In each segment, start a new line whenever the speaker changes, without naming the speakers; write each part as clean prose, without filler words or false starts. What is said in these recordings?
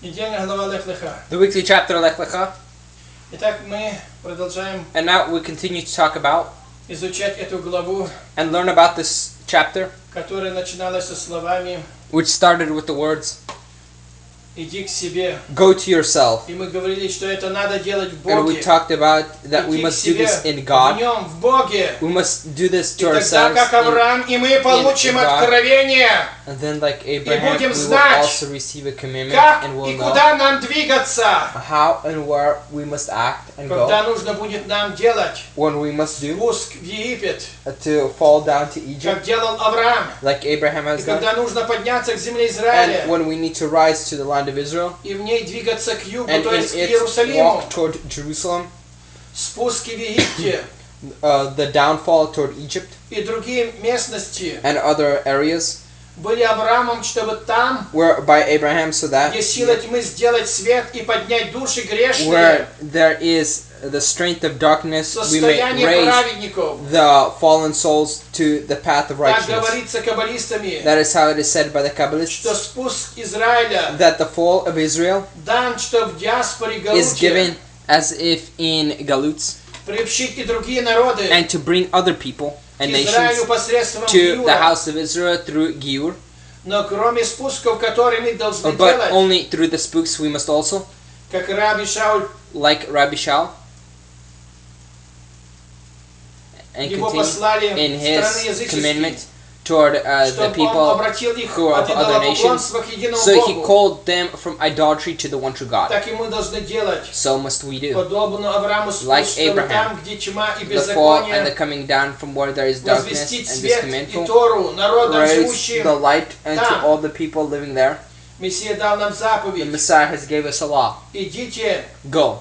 Недельная глава Лех Леха.
The weekly chapter of Lech Lecha.
Итак, мы продолжаем
And now we continue to talk about
изучать эту главу,
and learn about this chapter,
которая начиналась со словами
which started with the words,
«Иди к себе».
go to yourself.
И мы говорили, что это надо делать в
And we
Боге.
talked about that we
Идти к
must do
себе
this in
в
God.
Нем, в Боге.
We must do this
И
to
тогда,
ourselves.
как Авраам, и мы получим
God.
откровение,
And then, like Abraham,
будем
we will
знать,
also receive a commandment
как
and
и
we'll know
куда нам двигаться,
how and where we must act and
когда
go,
нужно будет нам делать
when we must do,
спуск в Египет,
to fall down to Egypt,
как делал Авраам,
like Abraham
и
has done,
когда нужно подняться к земле Израиля,
and when we need to rise to the land of Israel,
и в ней двигаться к югу,
and
то
in
есть к
its
Иерусалиму,
walk toward Jerusalem,
спуски в Египте
the downfall toward Egypt
и другие местности
and other areas
были Авраамом, чтобы там,
were by Abraham, so that
где сила тьмы сделать свет и поднять души грешные,
where there is the strength of darkness, we may
состояние
raise
праведников.
the fallen souls to the path of
Так
righteousness.
говорится каббалистами,
That is how it is said by the
что
Kabbalists,
спуск Израиля
that the fall of Israel
дан, что в диаспоре
is
Галуте
given as if in Galuts,
приобщить и другие народы
and to bring other people
к
and
Израилю
nations
посредством
to the
Гиура.
house of Israel through Giur.
Но кроме спусков, которые мы должны
But
делать,
only through the spooks we must also,
как Раби Шауль,
like Rabbi Shaul, and
его
continue
послали
in
в страны
his
языческие,
commandment toward the
чтобы он
people
обратил их
who are
от
of other nations.
идолопоклонства к единому
So he
Богу.
called them from idolatry to the one true God.
Так и мы должны делать,
So must we do.
подобно Аврааму,
Like
спуск, чтобы
Abraham,
там, где тьма и
The fall and the
беззаконие,
coming down from where there is darkness
возвестить
and
свет и
discontentful,
Тору народам,
raise
живущим.
the light and to
там.
all the people living there.
Мессия дал нам
The
заповедь.
Messiah has gave us a law.
Идите
Go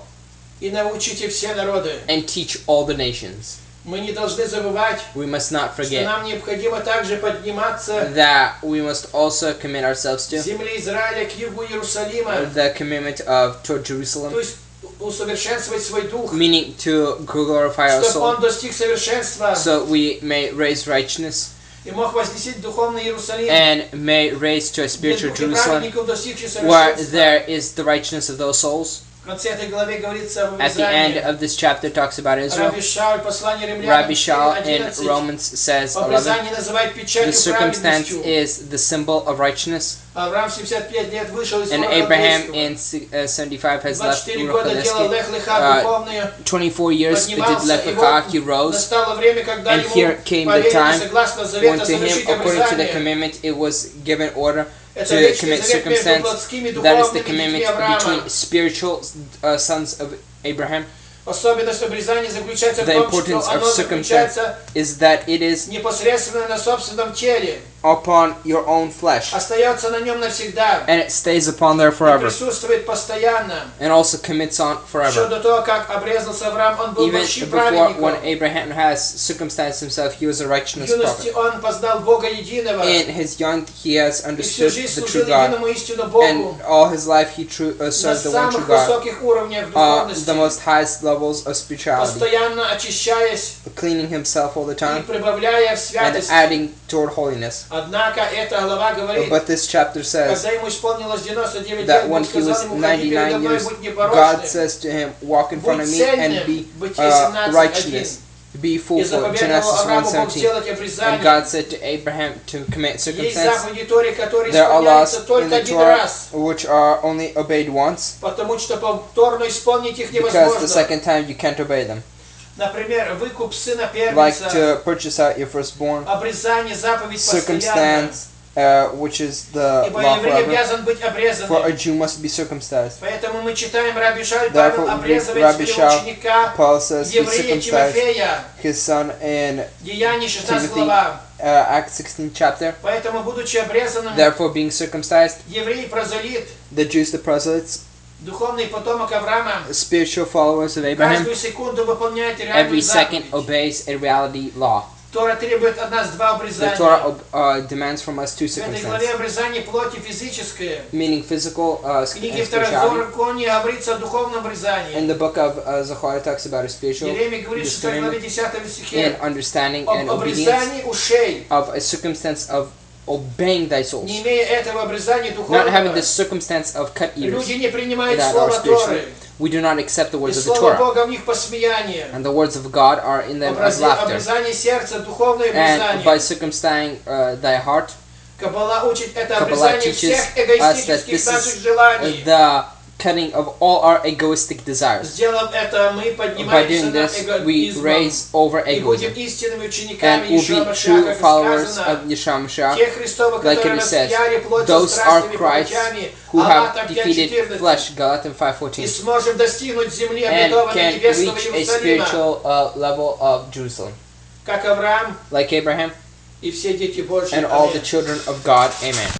и научите все народы.
and teach all the nations.
Мы не должны забывать,
We must not
что
forget
нам необходимо также подниматься
that we must also commit ourselves
к
to
земле Израиля, к югу Иерусалима,
the commitment of toward
то
Jerusalem,
есть усовершенствовать свой дух,
meaning to glorify our
чтобы он
soul,
достиг совершенства
so we may raise righteousness
и мог вознесить духовный Иерусалим,
and may raise to a
где
spiritual
духи
Jerusalem
праведников достигшие
where
совершенства.
there is the righteousness of those souls.
В конце этой главы говорится об
At the end
обрезании.
of this chapter talks about Israel.
Раби Шауль, послание римлянам
Rabbi Shaul in
4:11,
Romans says 11,
обрезание называют
the
печатью
circumstance
праведностью.
is the symbol of righteousness.
Авраам 75 лет вышел из
And
Ура
Abraham
Халдейского.
in 75 has left
24 года делал
Ur-Chaldesky.
Лех Леха духовную,
24 years did
поднимался,
Lech
и
Lecha,
вот
he rose.
настало время, когда
And
ему
here came the
повелели
time
согласно
when
завета
to him,
совершить
according to the
обрезание.
commandment, it was given order
Это
to
вечный
commit
завет между
circumstance.
плотскими
That is the
духовными детьми
commandment
Авраама.
between spiritual sons of Abraham.
Особенность обрезания заключается в
The
том,
importance
что
of
оно
circumstance
заключается
is that it is
непосредственно на собственном теле,
upon your own flesh,
остается на нем навсегда
and it stays upon there
и
forever,
присутствует постоянно.
and also commits on
Еще
forever.
до того, как обрезался Авраам, он был
Even
большим
before, when
праведником.
Abraham has circumcised himself, he was a
В
righteous
юности
prophet.
он познал Бога единого
In his young, he has
и всю
understood
жизнь
the
служил
true God,
единому истинному Богу
and all his life he
на
served the one true
самых
God,
высоких уровнях
the
духовности,
most highest levels of spirituality,
постоянно очищаясь
cleaning himself all the
и
time,
прибавляя в
and
святости.
adding toward holiness.
Однако эта глава говорит,
But this chapter says
когда ему исполнилось 99
that
лет,
when
Бог
he was
сказал ему: «Ходи передо
99
мной,
years,
будь
God
непорочным,
says to him, walk in front
будь
of me
цельным».
and be
Бытие 17:1.
righteousness, be
И
full.
заповедовал
Genesis
Аврааму Бог
1:17.
сделать
And
обрезание.
God said to Abraham to commit
Есть
circumstance.
заповеди Торы, которые
There are laws
исполняются
in
только
the
один
Torah
раз,
which are only obeyed once,
потому что повторно исполнить их
because the
невозможно.
second time you can't obey them.
Например, выкуп сына
Like
первенца,
to purchase out your firstborn,
обрезание, заповедь постоянно.
circumstance, which is the
Ибо
law
еврей
forever.
обязан быть
For a
обрезанным.
Jew must be circumcised.
Поэтому мы читаем, Раби Шауль
Therefore,
Павел
we read
обрезывает
Rabbi
своего
Shaul,
ученика,
Paul says he
еврея
circumcised
Тимофея,
his son in
Деяния 16
Timothy,
глава.
Acts 16 chapter.
Поэтому, будучи обрезанным,
Therefore, being circumcised,
еврей прозелит,
the Jews, the proselytes,
духовный потомок Авраама,
spiritual followers of Abraham,
каждую секунду выполняет
every
реальную
second
заповедь.
obeys a reality law.
Тора требует от нас два
The
обрезания.
Torah demands from us two
В этой главе
circumstances,
обрезание плоти физическое.
meaning physical
В книге
and
Второзакония
spirituality.
говорится о духовном обрезании.
And the book of Zechariah talks about a spiritual
Еремия говорит в 6 главе
discernment
10
in
стихе
understanding
об
and obedience
обрезании ушей.
of a circumstance of obeying thy souls.
Не имея этого обрезания
Not having
духовного,
this circumstance of cut ears
люди не принимают
that are
Слово
spiritual,
Торы.
we do not accept the
И
words of the
Слово
Torah.
Бога в них посмеяние.
And the words of God are in them as laughter.
Обрезание сердца, духовное
And by
обрезание.
circumcising thy heart,
Каббала учит это
Kabbalah
обрезание
teaches
всех
us that
эгоистических
this
наших
is
желаний.
the cutting of all our egoistic desires.
Сделав это, мы
By
поднимаемся
doing
над
this, we
эгоизмом
raise over
и будем
egoism.
истинными учениками
And we'll
Иешуа
be
Машиаха,
true
как
followers
сказано.
of Yeshua Mashiach.
Те Христовы,
Like
которые
it says,
распяли плоть со
those are
страстями и
Christ
похотями.
who have
Галатам
defeated
5:14.
flesh, Galatians
И
5:14,
сможем достигнуть земли
and
обетованной
can
небесного
reach a
Иерусалима,
spiritual level of Jerusalem.
как Авраам
Like Abraham
и все дети Божьи.
and all the
Аминь.
children of God. Amen.